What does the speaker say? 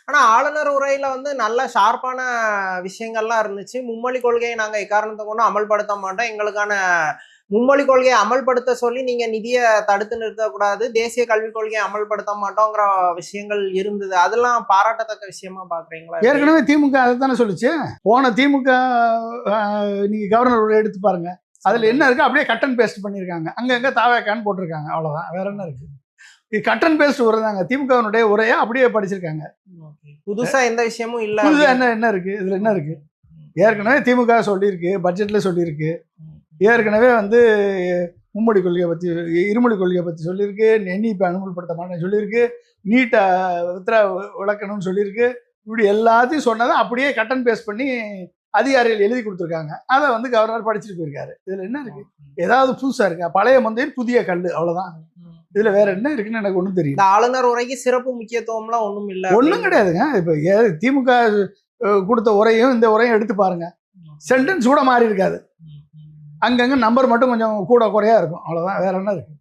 ஆனா ஆளுநர் உரையில வந்து நல்ல ஷார்ப்பான விஷயங்கள்லாம் இருந்துச்சு. மும்மொழி கொள்கையை நாங்க எக்காரணத்தை கொண்டும் அமல்படுத்த மாட்டோம். எங்களுக்கான மும்மொழி கொள்கையை அமல்படுத்த சொல்லி நீங்க நிதிய தடுத்து நிறுத்தக்கூடாது. தேசிய கல்விக் கொள்கையை அமல்படுத்த மாட்டோங்கிற விஷயங்கள் இருந்தது. அதெல்லாம் பாராட்டத்தக்க விஷயமா பார்க்குறீங்களா? ஏற்கனவே திமுக அதைத்தானே சொல்லுச்சு. போன திமுக நீங்க கவர்னர் உரை எடுத்து பாருங்க. அதுல என்ன இருக்கு அப்படியே கட் அண்ட் பேஸ்ட் பண்ணியிருக்காங்க. அங்கங்க தாவேக்கான்னு போட்டிருக்காங்க. அவ்வளவுதான். வேற என்ன இருக்கு? இது கட் அண்ட் பேஸ்ட் உரை தாங்க. திமுகவினுடைய உரையை அப்படியே படிச்சிருக்காங்க. புதுசா எந்த விஷயமும் இல்ல. புதுசா என்ன இருக்கு? இதுல என்ன இருக்கு? ஏற்கனவே திமுக சொல்லியிருக்கு, பட்ஜெட்ல சொல்லியிருக்கு. ஏற்கனவே வந்து மும்மொழி கொள்கையை பற்றி, இருமொழி கொள்கையை பற்றி சொல்லியிருக்கு. NEP அனுமதிப்படுத்த மாட்டேன்னு சொல்லியிருக்கு. நீட்டை விளக்கணும்னு சொல்லியிருக்கு. இப்படி எல்லாத்தையும் சொன்னதை அப்படியே கட் அண்ட் பேஸ்ட் பண்ணி அதிகாரிகள் எழுதி கொடுத்துருக்காங்க. அதை வந்து கவர்னர் படிச்சுட்டு போயிருக்காரு. இதுல என்ன இருக்கு? ஏதாவது புதுசா இருக்கா? பழைய மந்தையில் புதிய கல், அவ்வளவுதான். இதுல வேற என்ன இருக்குன்னு எனக்கு ஒன்றும் தெரியல. இந்த ஆளுநர் உரைக்கு சிறப்பு முக்கியத்துவம்லாம் ஒன்றும் இல்லை. ஒன்றும் கிடையாதுங்க. இப்போ திமுக கொடுத்த உரையும் இந்த உரையும் எடுத்து பாருங்க. சென்டென்ஸ் கூட மாறி இருக்காது. அங்கங்க நம்பர் மட்டும் கொஞ்சம் கூட குறையா இருக்கும். அவ்வளவுதான். வேற என்ன இருக்கு?